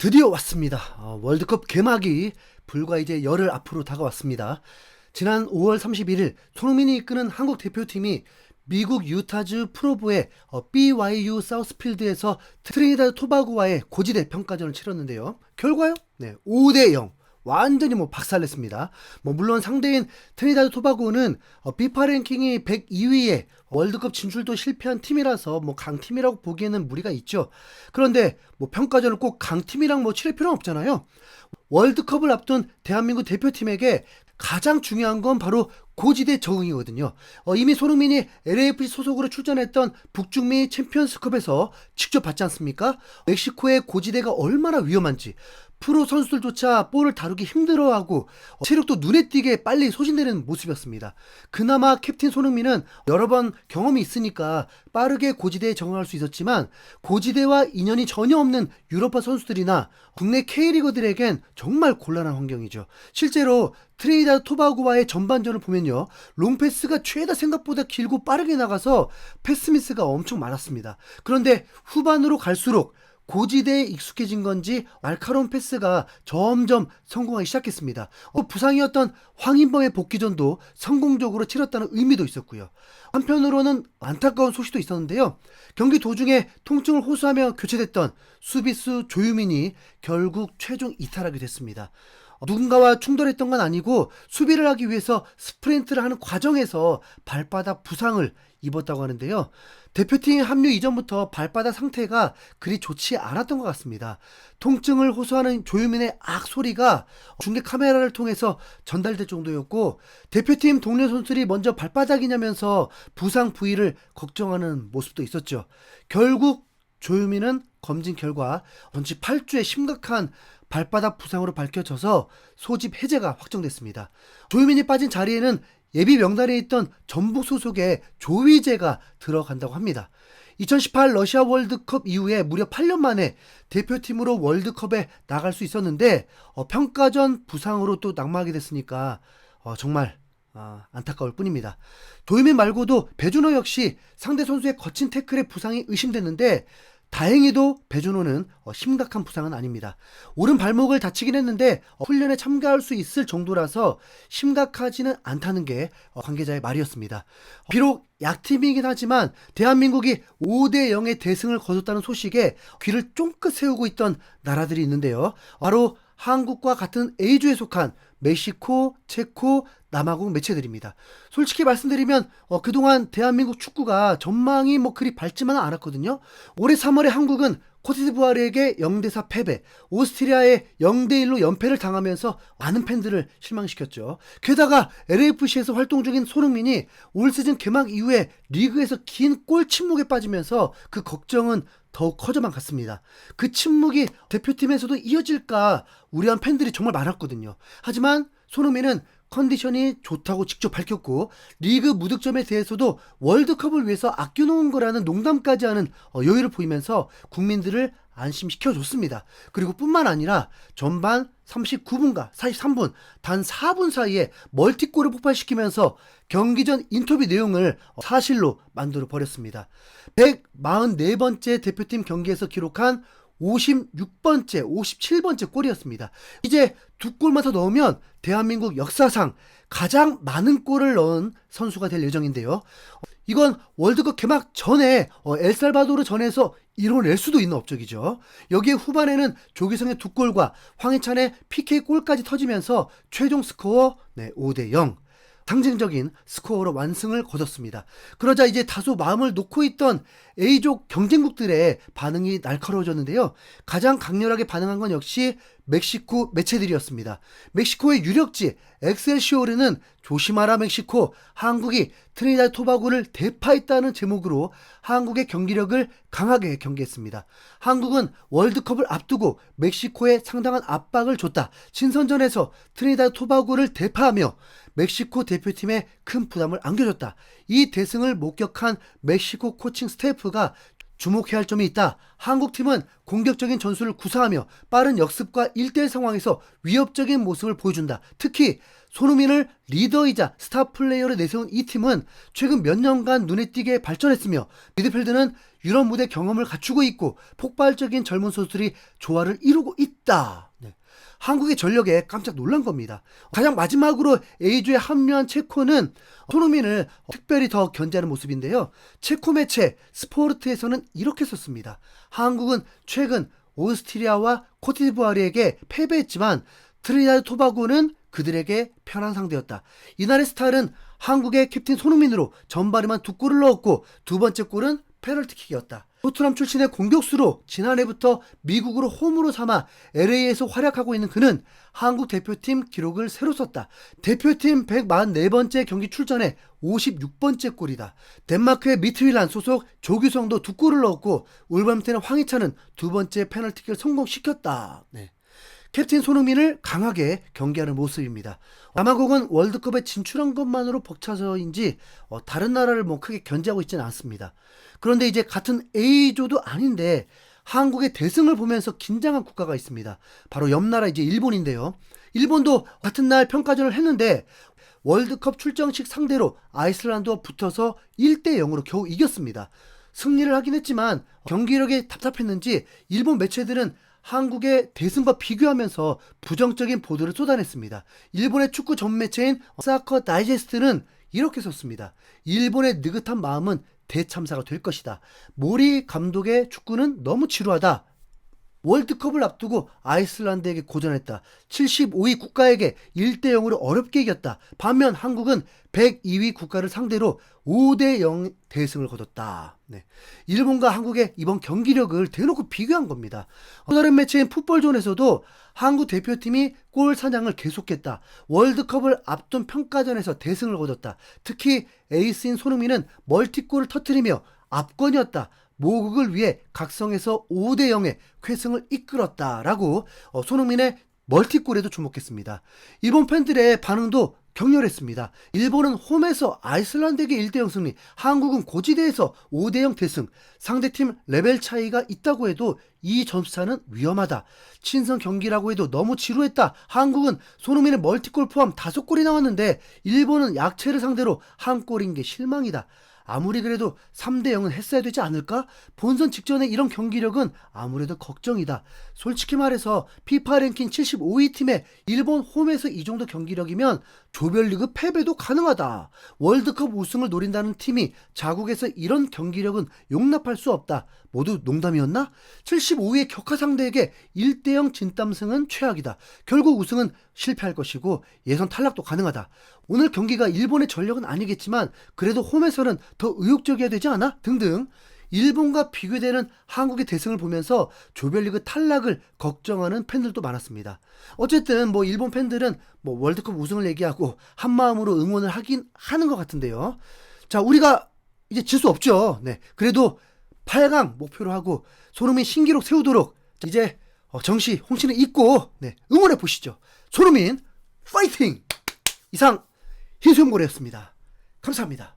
드디어 왔습니다. 월드컵 개막이 불과 이제 열흘 앞으로 다가왔습니다. 지난 5월 31일 손흥민이 이끄는 한국 대표팀이 미국 유타주 프로부의 BYU 사우스필드에서 트리니다드 토바고와의 고지대 평가전을 치렀는데요. 결과요? 네, 5대0. 완전히 박살냈습니다. 물론 상대인 트리니다드 토바고는 피파 랭킹이 102위에 월드컵 진출도 실패한 팀이라서 강팀이라고 보기에는 무리가 있죠. 그런데 평가전을 꼭 강팀이랑 치를 필요는 없잖아요. 월드컵을 앞둔 대한민국 대표팀에게 가장 중요한 건 바로 고지대 적응이거든요. 이미 손흥민이 LAFC 소속으로 출전했던 북중미 챔피언스컵에서 직접 봤지 않습니까? 멕시코의 고지대가 얼마나 위험한지, 프로 선수들조차 볼을 다루기 힘들어하고 체력도 눈에 띄게 빨리 소진되는 모습이었습니다. 그나마 캡틴 손흥민은 여러 번 경험이 있으니까 빠르게 고지대에 적응할 수 있었지만, 고지대와 인연이 전혀 없는 유럽파 선수들이나 국내 K리거들에겐 정말 곤란한 환경이죠. 실제로 트리니다드 토바고와의 전반전을 보면요, 롱패스가 죄다 생각보다 길고 빠르게 나가서 패스미스가 엄청 많았습니다. 그런데 후반으로 갈수록 고지대에 익숙해진 건지 날카로운 패스가 점점 성공하기 시작했습니다. 부상이었던 황인범의 복귀전도 성공적으로 치렀다는 의미도 있었고요. 한편으로는 안타까운 소식도 있었는데요. 경기 도중에 통증을 호소하며 교체됐던 수비수 조유민이 결국 최종 이탈하게 됐습니다. 누군가와 충돌했던 건 아니고 수비를 하기 위해서 스프린트를 하는 과정에서 발바닥 부상을 입었다고 하는데요. 대표팀 합류 이전부터 발바닥 상태가 그리 좋지 않았던 것 같습니다. 통증을 호소하는 조유민의 악 소리가 중계 카메라를 통해서 전달될 정도였고, 대표팀 동료 선수들이 먼저 발바닥이냐면서 부상 부위를 걱정하는 모습도 있었죠. 결국 조유민은 검진 결과 전치 8주의 심각한 발바닥 부상으로 밝혀져서 소집 해제가 확정됐습니다. 조유민이 빠진 자리에는 예비 명단에 있던 전북 소속의 조위재가 들어간다고 합니다. 2018 러시아 월드컵 이후에 무려 8년 만에 대표팀으로 월드컵에 나갈 수 있었는데 평가전 부상으로 또 낙마하게 됐으니까 정말 안타까울 뿐입니다. 조유민 말고도 배준호 역시 상대 선수의 거친 태클에 부상이 의심됐는데, 다행히도 배준호는 심각한 부상은 아닙니다. 오른 발목을 다치긴 했는데 훈련에 참가할 수 있을 정도라서 심각하지는 않다는 게 관계자의 말이었습니다. 비록 약팀이긴 하지만 대한민국이 5대0의 대승을 거뒀다는 소식에 귀를 쫑긋 세우고 있던 나라들이 있는데요. 바로 한국과 같은 A조에 속한 멕시코, 체코, 남아공 매체들입니다. 솔직히 말씀드리면 그동안 대한민국 축구가 전망이 그리 밝지만은 않았거든요. 올해 3월에 한국은 코트디부아르에게 0대4 패배, 오스트리아에 0대1로 연패를 당하면서 많은 팬들을 실망시켰죠. 게다가 LAFC에서 활동 중인 손흥민이 올 시즌 개막 이후에 리그에서 긴 골 침묵에 빠지면서 그 걱정은 더욱 커져만 갔습니다. 그 침묵이 대표팀에서도 이어질까 우려한 팬들이 정말 많았거든요. 하지만 손흥민은 컨디션이 좋다고 직접 밝혔고, 리그 무득점에 대해서도 월드컵을 위해서 아껴놓은 거라는 농담까지 하는 여유를 보이면서 국민들을 안심시켜줬습니다. 그리고 뿐만 아니라 전반 39분과 43분 단 4분 사이에 멀티골을 폭발시키면서 경기 전 인터뷰 내용을 사실로 만들어 버렸습니다. 144번째 대표팀 경기에서 기록한 56번째, 57번째 골이었습니다. 이제 두 골만 더 넣으면 대한민국 역사상 가장 많은 골을 넣은 선수가 될 예정인데요. 이건 월드컵 개막 전에 엘살바도르 전에서 이뤄낼 수도 있는 업적이죠. 여기에 후반에는 조기성의 두 골과 황희찬의 PK 골까지 터지면서 최종 스코어 5대0. 상징적인 스코어로 완승을 거뒀습니다. 그러자 이제 다소 마음을 놓고 있던 A조 경쟁국들의 반응이 날카로워졌는데요. 가장 강렬하게 반응한 건 역시 멕시코 매체들이었습니다. 멕시코의 유력지 엑셀시오르는 조심하라 멕시코, 한국이 트리니다드 토바고를 대파했다는 제목으로 한국의 경기력을 강하게 경계했습니다. 한국은 월드컵을 앞두고 멕시코에 상당한 압박을 줬다. 친선전에서 트리니다드 토바고를 대파하며 멕시코 대표팀에 큰 부담을 안겨줬다. 이 대승을 목격한 멕시코 코칭 스태프가 주목해야 할 점이 있다. 한국팀은 공격적인 전술을 구사하며 빠른 역습과 1대1 상황에서 위협적인 모습을 보여준다. 특히 손흥민을 리더이자 스타 플레이어로 내세운 이 팀은 최근 몇 년간 눈에 띄게 발전했으며, 미드필드는 유럽 무대 경험을 갖추고 있고 폭발적인 젊은 선수들이 조화를 이루고 있다. 있다. 네. 한국의 전력에 깜짝 놀란 겁니다. 가장 마지막으로 A조에 합류한 체코는 손흥민을 특별히 더 견제하는 모습인데요. 체코 매체 스포르트에서는 이렇게 썼습니다. 한국은 최근 오스트리아와 코트디부아르에게 패배했지만 트리니다드 토바고는 그들에게 편한 상대였다. 이날의 스타일은 한국의 캡틴 손흥민으로 전반에만 2골을 넣었고 두 번째 골은 페널티킥이었다. 토트넘 출신의 공격수로 지난해부터 미국으로 홈으로 삼아 LA에서 활약하고 있는 그는 한국 대표팀 기록을 새로 썼다. 대표팀 144번째 경기 출전에 56번째 골이다. 덴마크의 미트윌란 소속 조규성도 2골을 넣었고 울버햄튼의 황희찬은 두 번째 페널티킥을 성공시켰다. 네. 캡틴 손흥민을 강하게 경기하는 모습입니다. 남아공은 월드컵에 진출한 것만으로 벅차서인지 다른 나라를 크게 견제하고 있지는 않습니다. 그런데 이제 같은 A조도 아닌데 한국의 대승을 보면서 긴장한 국가가 있습니다. 바로 옆 나라 이제 일본인데요. 일본도 같은 날 평가전을 했는데 월드컵 출정식 상대로 아이슬란드와 붙어서 1대0으로 겨우 이겼습니다. 승리를 하긴 했지만 경기력이 답답했는지 일본 매체들은 한국의 대승과 비교하면서 부정적인 보도를 쏟아냈습니다. 일본의 축구 전매체인 사커 다이제스트는 이렇게 썼습니다. 일본의 느긋한 마음은 대참사가 될 것이다. 모리 감독의 축구는 너무 지루하다. 월드컵을 앞두고 아이슬란드에게 고전했다. 75위 국가에게 1대0으로 어렵게 이겼다. 반면 한국은 102위 국가를 상대로 5대0 대승을 거뒀다. 네. 일본과 한국의 이번 경기력을 대놓고 비교한 겁니다. 또 다른 매체인 풋볼존에서도 한국 대표팀이 골 사냥을 계속했다. 월드컵을 앞둔 평가전에서 대승을 거뒀다. 특히 에이스인 손흥민은 멀티골을 터뜨리며 압권이었다. 모국을 위해 각성해서 5대0의 쾌승을 이끌었다라고 손흥민의 멀티골에도 주목했습니다. 일본 팬들의 반응도 격렬했습니다. 일본은 홈에서 아이슬란드에게 1대0 승리, 한국은 고지대에서 5대0 대승, 상대팀 레벨 차이가 있다고 해도 이 점수차는 위험하다. 친선 경기라고 해도 너무 지루했다. 한국은 손흥민의 멀티골 포함 5골이 나왔는데 일본은 약체를 상대로 한 골인 게 실망이다. 아무리 그래도 3대0은 했어야 되지 않을까? 본선 직전에 이런 경기력은 아무래도 걱정이다. 솔직히 말해서 피파 랭킹 75위 팀에 일본 홈에서 이 정도 경기력이면 조별리그 패배도 가능하다. 월드컵 우승을 노린다는 팀이 자국에서 이런 경기력은 용납할 수 없다. 모두 농담이었나? 75위의 격하 상대에게 1대0 진땀승은 최악이다. 결국 우승은 실패할 것이고 예선 탈락도 가능하다. 오늘 경기가 일본의 전력은 아니겠지만 그래도 홈에서는 더 의욕적이어야 되지 않아? 등등. 일본과 비교되는 한국의 대승을 보면서 조별리그 탈락을 걱정하는 팬들도 많았습니다. 어쨌든 일본 팬들은 월드컵 우승을 얘기하고 한마음으로 응원을 하긴 하는 것 같은데요. 자, 우리가 이제 질 수 없죠. 네. 그래도 8강 목표로 하고 손흥민 신기록 세우도록 이제 정시 홍시는 잊고 응원해 보시죠. 손흥민 파이팅! 이상 흰수염고래였습니다. 감사합니다.